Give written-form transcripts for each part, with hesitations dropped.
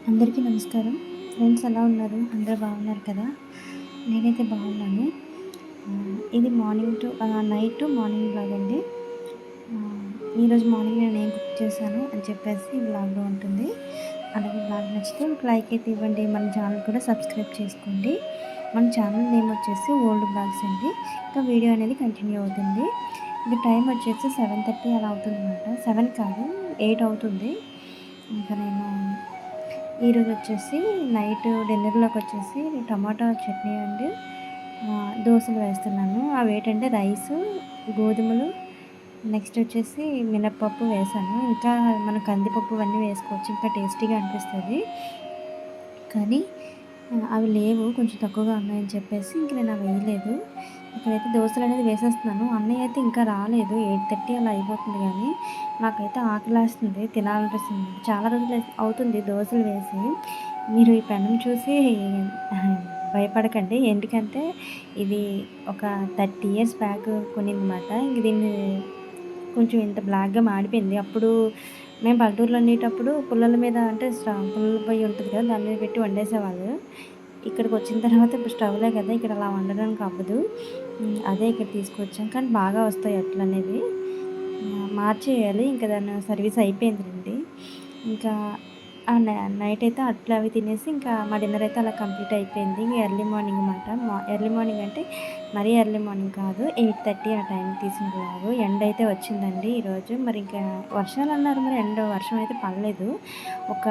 అందరికీ నమస్కారం. ఫ్రెండ్స్ ఎలా ఉన్నారు? అందరూ బాగున్నారు కదా! నేనైతే బాగున్నాను. ఇది నైట్ టు మార్నింగ్ వ్లాగ్ అండి. ఆహ్, ఈరోజు మార్నింగ్ నేనేం కుక్ చేశాను అని చెప్పేసి వ్లాగ్‌లో ఉంటుంది. అలాగే వ్లాగ్ నచ్చితే ఒక లైక్ అయితే ఇవ్వండి. మన ఛానల్ కూడా సబ్స్క్రైబ్ చేసుకోండి. మన ఛానల్ నేమ్ వచ్చేసి ఓల్డ్ బ్లాగ్స్ అండి. ఇంకా వీడియో అనేది కంటిన్యూ అవుతుంది. ఇది టైం వచ్చేసి 7:30 అలా అవుతుందన్నమాట. 7 కాదు 8 అవుతుంది. ఇంకా నేను ఈరోజు వచ్చేసి నైట్ డిన్నర్‌లోకొచ్చేసి టమాటా చట్నీ అండ్ దోసలు వేస్తున్నాను. అవేంటంటే రైసు, గోధుమలు, నెక్స్ట్ వచ్చేసి మినపప్పు వేశాను. ఇంకా మనం కందిపప్పు ఇవన్నీ వేసుకోవచ్చు. ఇంకా టేస్టీగా అనిపిస్తది. కానీ అవి లేవు. కొంచెం తక్కువగా ఉన్నాయని చెప్పేసి ఇంక నేను అవి వేయలేదు. ఇక్కడైతే దోసలనేది వేసేస్తున్నాను. అన్నయ్య అయితే ఇంకా రాలేదు. 8:30 అలా అయిపోతుంది గానీ, నాకైతే ఆకలేస్తుంది. తినాలనిపిస్తుంది. చాలా రోజులు అవుతుంది దోసలు వేసి. మీరు ఈ పెనం చూసి భయపడకండి. ఎందుకంటే ఇది ఒక 30 ఇయర్స్ బ్యాక్ కొనిందన్నమాట. ఇంక దీన్ని కొంచెం ఇంత బ్లాక్‌గా మాడిపోయింది. అప్పుడు మేము పల్లెటూరులో ఉండేటప్పుడు పుల్లల మీద అంటే పుల్లల పొయ్యి ఉంటది కదా! దాని మీద పెట్టి వండేసేవాళ్ళు. ఇక్కడికొచ్చిన తర్వాత ఇప్పుడు స్టవ్‌లే కదా! ఇక్కడ అలా వండడానికి అవ్వదు. అదే ఇక్కడ తీసుకొచ్చాం. కానీ బాగా వస్తాయి అట్లనేవి. మార్చేయాలి. ఇంకా దాని సర్వీస్ అయిపోయిందిలెండి. ఇంకా ఆ! నైట్ అయితే అట్లు అవి తినేసి ఇంకా మా డిన్నర్ అయితే అలా కంప్లీట్ అయిపోయింది. ఇంక ఎర్లీ మార్నింగ్ మాట. ఎర్లీ మార్నింగ్ అంటే మరీ ఎర్లీ మార్నింగ్ కాదు. 8:30 ఆ టైంకి తీసిన వ్లాగు. ఎండ అయితే వచ్చిందండి ఈరోజు. మరి ఇంకా వర్షాలన్నారు మరి వర్షం అయితే పడలేదు. ఒక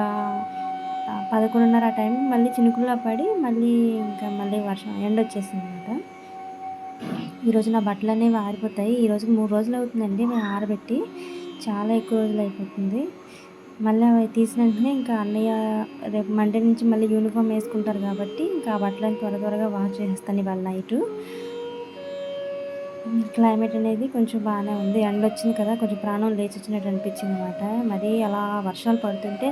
11:30 ఆ టైంకి మళ్ళీ చినుకుల్లా పడి మళ్ళీ వర్షం ఎండొచ్చేసిందనమాట. ఈరోజు నా బట్టలనేవి ఆరిపోతాయి. ఈరోజుకి 3 రోజులవుతుందండి మేము ఆరబెట్టి. చాలా ఎక్కువ రోజులయిపోతుంది. మళ్ళీ అవి తీసిన వెంటనే ఇంకా అన్నయ్య రేపు మండే నుంచి మళ్ళీ యూనిఫార్మ్ యేసుకుంటారు కాబట్టి, ఇంకా ఆ బట్టలని త్వరగా వాష్ చేసేస్తాను ఇవాళ నైటు. క్లైమేట్ అనేది కొంచెం బానే ఉంది. ఎండొచ్చింది కదా! కొంచెం ప్రాణం లేచొచ్చినట్టు అనిపించిందనమాట. మరీ అలా వర్షాలు పడుతుంటే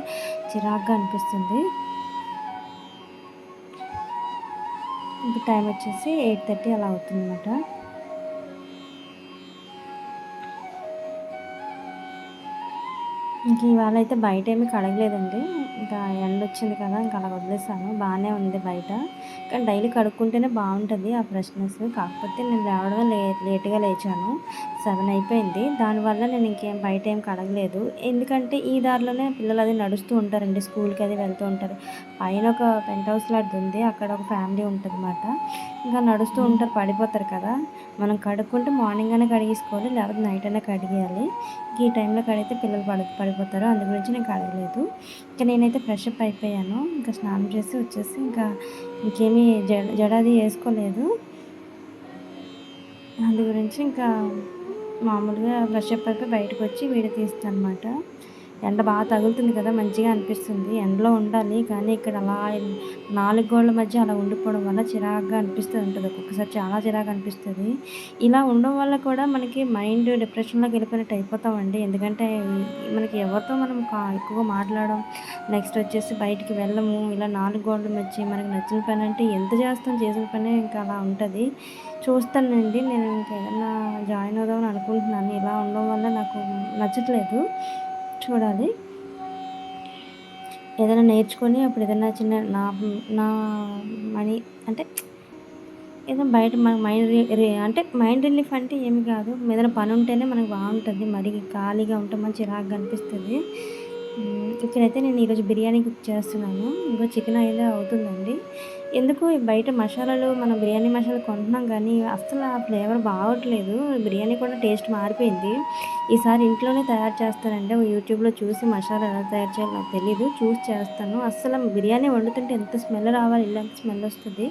చిరాకుగా అనిపిస్తుంది. ఇప్పుడు టైం వచ్చేసి 8:30 అలా అవుతుందనమాట. ఇంక ఇవాళైతే బయటేమి కడగలేదండి. ఇంకా ఎండొచ్చింది కదా! ఇంక అలా వదిలేసాను. బానే ఉంది బయట. కానీ డైలీ కడుక్కుంటేనే బావుంటది ఆ ఫ్రెష్‌నెస్. కాకపోతే నేను లేవడమే లేట్‌గా లేచాను. 7 అయిపోయింది. దానివల్ల నేను ఇంకేం బయటేం కడగలేదు. ఎందుకంటే ఈ దారిలోనే పిల్లలది నడుస్తూ ఉంటారండి. స్కూల్‌కి అది వెళ్తూ ఉంటారు. పైన ఒక పెంట్ హౌస్ లాంటిదుంది. అక్కడ ఒక ఫ్యామిలీ ఉంటదన్నమాట. ఇంకా నడుస్తూ ఉంటారు పడిపోతారు కదా! మనం కడుక్కుంటే మార్నింగ్ అయినా కడిగేసుకోవాలి. లేకపోతే నైట్ అయినా కడిగేయాలి. ఈ టైంలో కడిగితే పిల్లలు పడిపోతారు. అందు గురించి నేను కడగలేదు. ఇంక నేనైతే ఫ్రెష్ అప్ అయిపోయాను. ఇంకా స్నానం చేసి వచ్చేసి ఇంకా ఇంకేమీ జడ అది ఏసుకోలేదు. అందు గురించి ఇంకా మామూలుగా ఫ్రెష్ అప్ అయిపోయి బయటకొచ్చి వీడియో తీస్తాననమాట. ఎండ బాగా తగులుతుంది కదా! మంచిగా అనిపిస్తుంది. ఎండలో ఉండాలి. కానీ ఇక్కడ అలా 4 గోడల మధ్య అలా ఉండిపోవడం వల్ల చిరాకుగా అనిపిస్తూ ఉంటది. ఒక్కొక్కసారి చాలా చిరాకు అనిపిస్తది. ఇలా ఉండడం వల్ల కూడా మనకి మైండ్ డిప్రెషన్‌లోకి వెళ్ళిపోయినట్టు అయిపోతామండి. ఎందుకంటే మనకి ఎవరితో మనం ఎక్కువగా మాట్లాడడం, నెక్స్ట్ వచ్చేసి బయటికి వెళ్ళము. ఇలా 4 గోడల మధ్య మనకు నచ్చిన పని అంటే ఎంత చేస్తాం చేసిన పనే ఇంకా అలా ఉంటది. చూస్తానండి. నేను ఇంకేదన్నా జాయిన్ అవుదామని అనుకుంటున్నాను. ఇలా ఉండడం వల్ల నాకు నచ్చట్లేదు. చూడాలి. ఏదైనా నేర్చుకొని అప్పుడు ఏదైనా చిన్న నా మనీ అంటే ఏదో బయట మన మైండ్ అంటే మైండ్ రిలీఫ్ అంటే ఏమి కాదు. ఏదైనా పని ఉంటేనే మనకు బావుంటది. మరి ఖాళీగా ఉంటే చిరాకుగా అనిపిస్తది. ఇక్కడైతే నేను ఈరోజు బిర్యానీ కుక్ చేస్తున్నాను. ఇంకో చికెన్ అయితే అవుతుందండి. ఎందుకో ఈ బయట మసాలాలు మనం బిర్యానీ మసాలా కొంటున్నాం కానీ అస్సలు ఆ ఫ్లేవర్ బాగోట్లేదు. బిర్యానీ కూడా టేస్ట్ మారిపోయింది. ఈసారి ఇంట్లోనే తయారు చేస్తానండి. యూట్యూబ్‌లో చూసి మసాలా ఎలా తయారు చేయాలో నాకు తెలీదు. చూసి చేస్తాను. అస్సలు బిర్యానీ వండుతుంటే ఎంత స్మెల్ రావాలి ఇల్లంతా స్మెల్ వస్తది.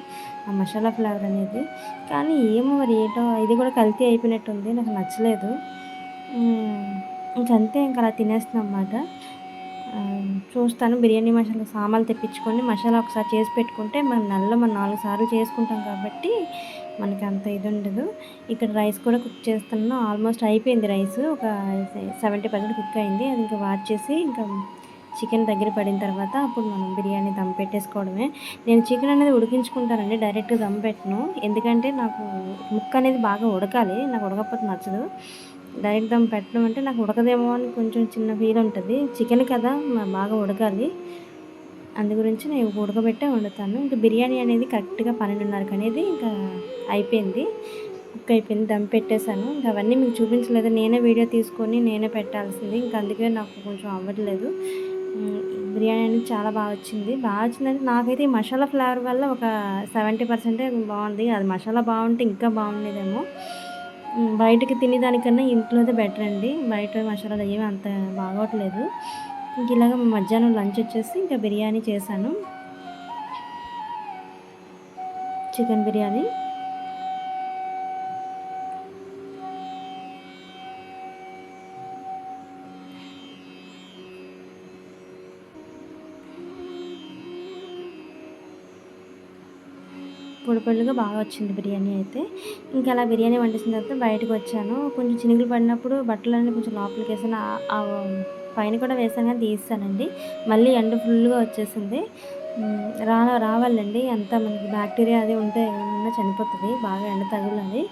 ఆ మసాలా ఫ్లేవర్ అనేది. కానీ ఏమో మరి ఏంటో ఇది కూడా కల్తీ అయిపోయినట్టుంది. నాకు నచ్చలేదు. హ్మ్. ఇంకంతే అలా తినేస్తున్నానన్నమాట. చూస్తాను బిర్యానీ మసాలా సామాన్లు తెప్పించుకొని మసాలా ఒకసారి చేసి పెట్టుకుంటే నెలలో మనం 4 సార్లు చేసుకుంటాం కాబట్టి మనకంత ఇదుండదు. ఇక్కడ రైస్ కూడా కుక్ చేస్తున్నాను. ఆల్మోస్ట్ అయిపోయింది రైసు. ఒక 70% కుక్ అయింది. అది ఇంకా వార్చేసి ఇంకా చికెన్ దగ్గర పడిన తర్వాత అప్పుడు మనం బిర్యానీ దమ్ పెట్టేసుకోవడమే. నేను చికెన్ అనేది ఉడికించుకుంటానండి. డైరెక్ట్‌గా దమ్ పెట్టను. ఎందుకంటే నాకు ముక్క అనేది బాగా ఉడకాలి. నాకు ఉడకకపోతే నచ్చదు. డైరెక్ట్ దమ్ పెట్టడం అంటే నాకు ఉడకదేమో అని కొంచెం చిన్న ఫీల్ ఉంటది. చికెన్ కదా బాగా ఉడకాలి. అందు గురించి నేను ఉడకబెట్టే వండుతాను. ఇంకా బిర్యానీ అనేది కరెక్ట్‌గా 12:30కి అనేది ఇంకా అయిపోయింది. కుక్ అయిపోయింది. దమ్ పెట్టేసాను. ఇంక అవన్నీ మీకు చూపించలేదు. నేనే వీడియో తీసుకొని నేనే పెట్టాల్సింది. ఇంక అందుకే నాకు కొంచెం అవ్వట్లేదు. బిర్యానీ అనేది చాలా వచ్చింది. వచ్చిందంటే నాకైతే ఈ మసాలా ఫ్లేవర్ వల్ల ఒక 70% బావుంది. అది మసాలా బావుంటే ఇంకా బాగుండేదేమో. బయటకి తినేదానికన్నా ఇంట్లోదే బెటర్ అండి. బయట మసాలాలు ఏమి అంత బాగోట్లేదు. ఇంక ఇలాగ మధ్యాహ్నం లంచ్ వచ్చేసి ఇంకా బిర్యానీ చేశాను. చికెన్ బిర్యానీ. పొడి బాగా వచ్చింది బిర్యానీ అయితే. ఇంకా అలా బిర్యానీ వండేసిన తర్వాత బయటకొచ్చాను. కొంచెం చినుకులు పడినప్పుడు బట్టలన్నీ కొంచెం లోపలికేసాను. పైన కూడా వేసాను కానీ తీసేసానండి. మళ్ళీ ఎండ ఫుల్‌గా వచ్చేసింది. రావాలండి. అంతా మనకి బ్యాక్టీరియా అది ఉంటే ఏమన్నా చనిపోతది. బాగా ఎండ తగలాలి.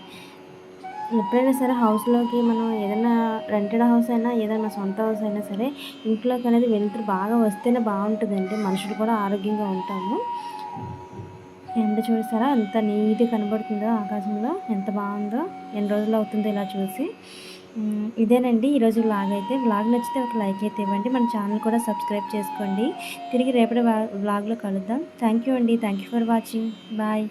ఎప్పుడైనా సరే హౌస్‌లోకి మనం ఏదైనా రెంటెడ్ హౌస్ అయినా, ఏదైనా సొంత హౌస్ అయినా సరే ఇంట్లోకనేది వెలుతురు బాగా వస్తేనే బావుంటదండి. మనుషులు కూడా ఆరోగ్యంగా ఉంటాము. ఎండ చూసారా ఎంత నీట్‌గా కనబడుతుందో ఆకాశంలో. ఎంత బావుందో. ఎన్ని రోజులవుతుందో ఇలా చూసి. ఇదేనండి ఈరోజు వ్లాగ్ అయితే. వ్లాగ్ నచ్చితే ఒక లైక్ అయితే ఇవ్వండి. మన ఛానల్ కూడా సబ్స్క్రైబ్ చేసుకోండి. తిరిగి రేపటి వ్లాగ్‌లో కలుద్దాం. థ్యాంక్ యూ అండి. Thank you for watching. Bye.